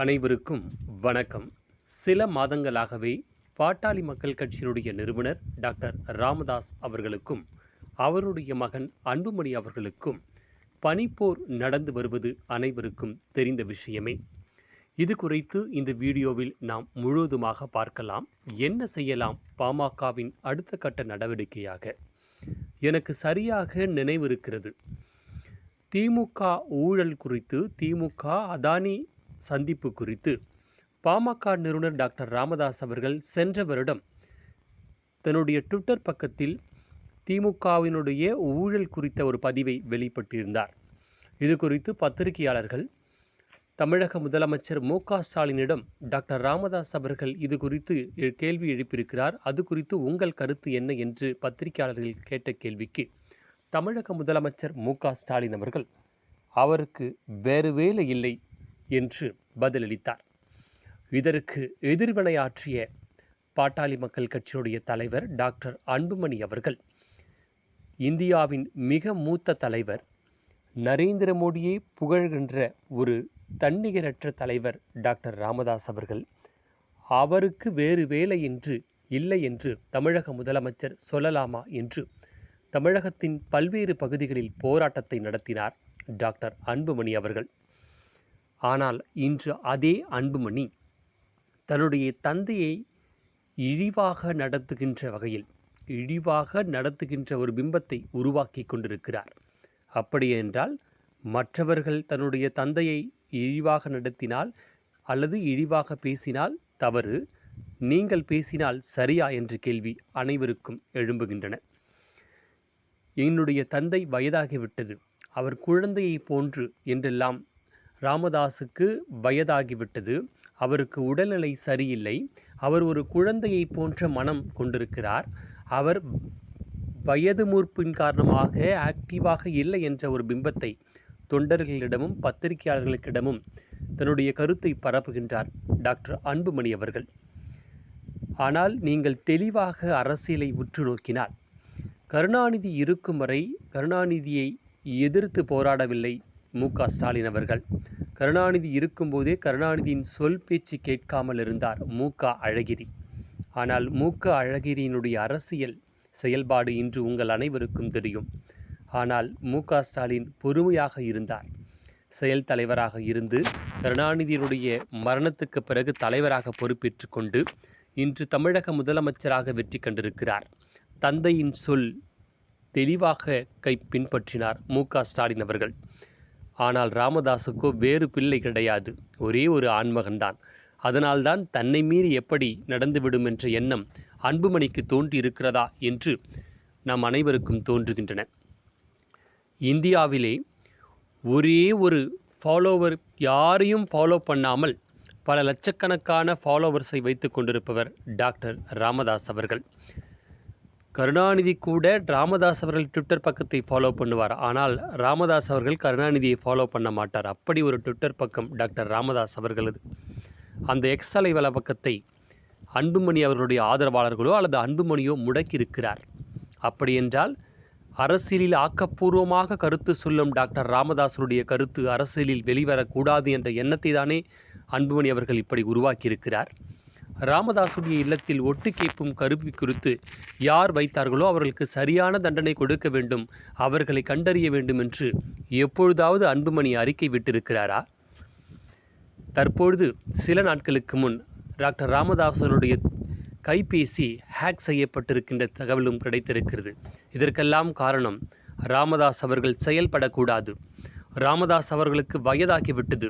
அனைவருக்கும் வணக்கம். சில மாதங்களாகவே பாட்டாளி மக்கள் கட்சியினுடைய நிறுவனர் டாக்டர் ராமதாஸ் அவர்களுக்கும் அவருடைய மகன் அன்புமணி அவர்களுக்கும் பனிப்போர் நடந்து வருவது அனைவருக்கும் தெரிந்த விஷயமே. இது குறித்து இந்த வீடியோவில் நாம் முழுவதுமாக பார்க்கலாம். என்ன செய்யலாம் பாமகவின் அடுத்த கட்ட நடவடிக்கையாக? எனக்கு சரியாக நினைவிருக்கிறது, திமுக ஊழல் குறித்து, திமுக அதானி சந்திப்பு குறித்து பாமக நிறுவனர் டாக்டர் ராமதாஸ் அவர்கள் சென்ற வருடம் தன்னுடைய ட்விட்டர் பக்கத்தில் திமுகவினுடைய ஊழல் குறித்த ஒரு பதிவை வெளியிட்டிருந்தார். இது குறித்து பத்திரிகையாளர்கள் தமிழக முதலமைச்சர் மு.க.ஸ்டாலினிடம் டாக்டர் ராமதாஸ் அவர்கள் இது குறித்து கேள்வி எழுப்பியிருக்கிறார், அது குறித்து உங்கள் கருத்து என்ன என்று பத்திரிகையாளர்கள் கேட்ட கேள்விக்கு தமிழக முதலமைச்சர் மு.க.ஸ்டாலின் அவர்கள் அவருக்கு வேறு வேலை இல்லை என்று பதிலளித்தார். இதற்கு எதிர்வினையாற்றிய பாட்டாளி மக்கள் கட்சியுடைய தலைவர் டாக்டர் அன்புமணி அவர்கள், இந்தியாவின் மிக மூத்த தலைவர், நரேந்திர மோடியை புகழ்கின்ற ஒரு தன்னிகரற்ற தலைவர் டாக்டர் ராமதாஸ் அவர்கள், அவருக்கு வேறு வேலை என்று இல்லை என்று தமிழக முதலமைச்சர் சொல்லலாமா என்று தமிழகத்தின் பல்வேறு பகுதிகளில் போராட்டத்தை நடத்தினார் டாக்டர் அன்புமணி அவர்கள். ஆனால் இன்று அதே அன்புமணி தன்னுடைய தந்தையை இழிவாக நடத்துகின்ற ஒரு பிம்பத்தை உருவாக்கி கொண்டிருக்கிறார். அப்படியென்றால் மற்றவர்கள் தன்னுடைய தந்தையை இழிவாக நடத்தினால் அல்லது இழிவாக பேசினால் தவறு, நீங்கள் பேசினால் சரியா என்ற கேள்வி அனைவருக்கும் எழும்புகின்றன. என்னுடைய தந்தை வயதாகிவிட்டது, அவர் குழந்தையை போன்று என்றெல்லாம். ராமதாஸுக்கு வயதாகிவிட்டது, அவருக்கு உடல்நிலை சரியில்லை, அவர் ஒரு குழந்தையை போன்ற மனம் கொண்டிருக்கிறார், அவர் வயது மூர்ப்பின் காரணமாக ஆக்டிவாக இல்லை என்ற ஒரு பிம்பத்தை தொண்டர்களிடமும் பத்திரிகையாளர்களிடமும் தன்னுடைய கருத்தை பரப்புகின்றார் டாக்டர் அன்புமணி அவர்கள். ஆனால் நீங்கள் தெளிவாக அரசியலை உற்று நோக்கினால், கருணாநிதி இருக்கும் வரை கருணாநிதியை எதிர்த்து போராடவில்லை மு.க.ஸ்டாலின் அவர்கள். கருணாநிதி இருக்கும்போதே கருணாநிதியின் சொல் பேச்சு கேட்காமல் இருந்தார் மு.க.அழகிரி. ஆனால் மு.க.அழகிரியினுடைய அரசியல் செயல்பாடு இன்று உங்கள் அனைவருக்கும் தெரியும். ஆனால் மு.க.ஸ்டாலின் பொறுமையாக இருந்தார். செயல் தலைவராக இருந்து கருணாநிதியினுடைய மரணத்துக்கு பிறகு தலைவராக பொறுப்பேற்று கொண்டு இன்று தமிழக முதலமைச்சராக வெற்றி கண்டிருக்கிறார். தந்தையின் சொல் தெளிவாக பின்பற்றினார் மு.க.ஸ்டாலின் அவர்கள். ஆனால் ராமதாஸுக்கோ வேறு பிள்ளை கிடையாது, ஒரே ஒரு ஆண்மகன்தான். அதனால்தான் தன்னை மீறி எப்படி நடந்துவிடும் என்ற எண்ணம் அன்புமணிக்கு தோன்றி இருக்கிறதா என்று நாம் அனைவருக்கும் தோன்றுகின்றன. இந்தியாவிலே ஒரே ஒரு ஃபாலோவர், யாரையும் ஃபாலோ பண்ணாமல் பல லட்சக்கணக்கான ஃபாலோவர்ஸை வைத்து கொண்டிருப்பவர் டாக்டர் ராமதாஸ் அவர்கள். கருணாநிதி கூட ராமதாஸ் அவர்கள் ட்விட்டர் பக்கத்தை ஃபாலோ பண்ணுவார், ஆனால் ராமதாஸ் அவர்கள் கருணாநிதியை ஃபாலோ பண்ண மாட்டார். அப்படி ஒரு ட்விட்டர் பக்கம் டாக்டர் ராமதாஸ் அவர்களது. அந்த எக்ஸ் அலைவல பக்கத்தை அன்புமணி அவர்களுடைய ஆதரவாளர்களோ அல்லது அன்புமணியோ முடக்கியிருக்கிறார். அப்படியென்றால் அரசியலில் ஆக்கப்பூர்வமாக கருத்து சொல்லும் டாக்டர் ராமதாஸுடைய கருத்து அரசியலில் வெளிவரக்கூடாது என்ற எண்ணத்தை தானே அன்புமணி அவர்கள் இப்படி உருவாக்கியிருக்கிறார். ராமதாசுடைய இல்லத்தில் ஒட்டு கேட்பும் கருவி குறித்து யார் வைத்தார்களோ அவர்களுக்கு சரியான தண்டனை கொடுக்க வேண்டும், அவர்களை கண்டறிய வேண்டும் என்று எப்பொழுதாவது அன்புமணி அறிக்கை விட்டிருக்கிறாரா? தற்பொழுது சில நாட்களுக்கு முன் டாக்டர் ராமதாசனுடைய கைபேசி ஹேக் செய்யப்பட்டிருக்கின்ற தகவலும் கிடைத்திருக்கிறது. இதற்கெல்லாம் காரணம் ராமதாஸ் அவர்கள் செயல்படக்கூடாது. ராமதாஸ் அவர்களுக்கு வயதாகிவிட்டது,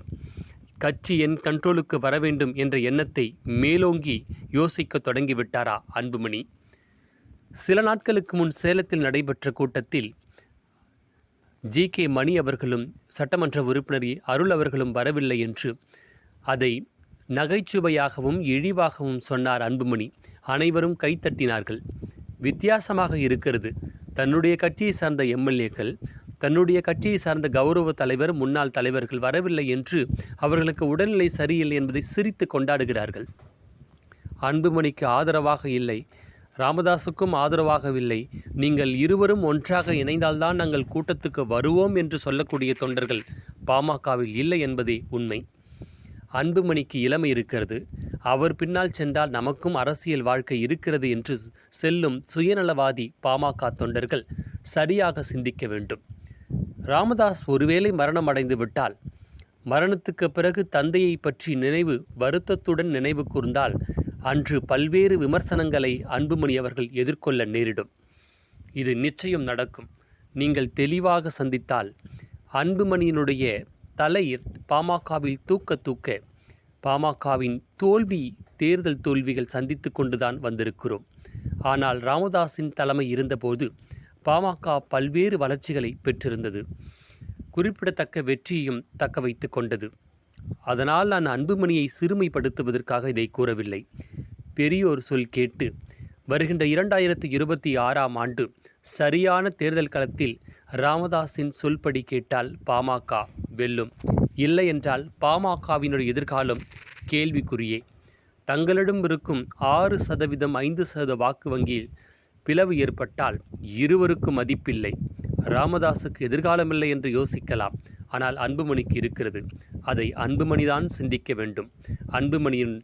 கட்சி என் கண்ட்ரோலுக்கு வர வேண்டும் என்ற எண்ணத்தை மேலோங்கி யோசிக்க தொடங்கிவிட்டாரா அன்புமணி? சில நாட்களுக்கு முன் சேலத்தில் நடைபெற்ற கூட்டத்தில் ஜி.கே. மணி அவர்களும் சட்டமன்ற உறுப்பினர் அருள் அவர்களும் வரவில்லை என்று அதை நகைச்சுவையாகவும் இழிவாகவும் சொன்னார் அன்புமணி. அனைவரும் கைத்தட்டினார்கள். வித்தியாசமாக இருக்கிறது. தன்னுடைய கட்சியை சார்ந்த எம்எல்ஏக்கள், தன்னுடைய கட்சியை சார்ந்த கௌரவ தலைவர், முன்னாள் தலைவர்கள் வரவில்லை என்று அவர்களுக்கு உடல்நிலை சரியில்லை என்பதை சிரித்து கொண்டாடுகிறார்கள். அன்புமணிக்கு ஆதரவாக இல்லை, ராமதாஸுக்கும் ஆதரவாகவில்லை. நீங்கள் இருவரும் ஒன்றாக இணைந்தால்தான் நாங்கள் கூட்டத்துக்கு வருவோம் என்று சொல்லக்கூடிய தொண்டர்கள் பாமகவில் இல்லை என்பதே உண்மை. அன்புமணிக்கு இளமை இருக்கிறது, அவர் பின்னால் சென்றால் நமக்கும் அரசியல் வாழ்க்கை இருக்கிறது என்று செல்லும் சுயநலவாதி பாமக தொண்டர்கள் சரியாக சிந்திக்க வேண்டும். ராமதாஸ் ஒருவேளை மரணம் அடைந்து விட்டால், மரணத்துக்கு பிறகு தந்தையை பற்றி வருத்தத்துடன் நினைவு கூர்ந்தால் அன்று பல்வேறு விமர்சனங்களை அன்புமணி அவர்கள் எதிர்கொள்ள நேரிடும். இது நிச்சயம் நடக்கும். நீங்கள் தெளிவாக சந்தித்தால் அன்புமணியினுடைய தலை பாமகவில் தூக்க பாமகவின் தேர்தல் தோல்விகள் சந்தித்து கொண்டுதான் வந்திருக்கிறோம். ஆனால் ராமதாஸின் தலைமை இருந்தபோது பாமக பல்வேறு வளர்ச்சிகளை பெற்றிருந்தது, குறிப்பிடத்தக்க வெற்றியையும் தக்க வைத்து கொண்டது. அதனால் நான் அன்புமணியை சிறுமைப்படுத்துவதற்காக இதை கூறவில்லை. பெரியோர் சொல் கேட்டு வருகின்ற 2026ஆம் ஆண்டு சரியான தேர்தல் களத்தில் ராமதாஸின் சொல்படி கேட்டால் பாமக வெல்லும். இல்லை என்றால் பாமகவினுடைய எதிர்காலம் கேள்விக்குறியே. தங்களிடம் இருக்கும் 6% 5% வாக்கு வங்கியில் பிளவு ஏற்பட்டால் இருவருக்கும் மதிப்பில்லை. ராமதாஸுக்கு எதிர்காலமில்லை என்று யோசிக்கலாம், ஆனால் அன்புமணிக்கு இருக்கிறது. அதை அன்புமணிதான் சிந்திக்க வேண்டும். அன்புமணியின்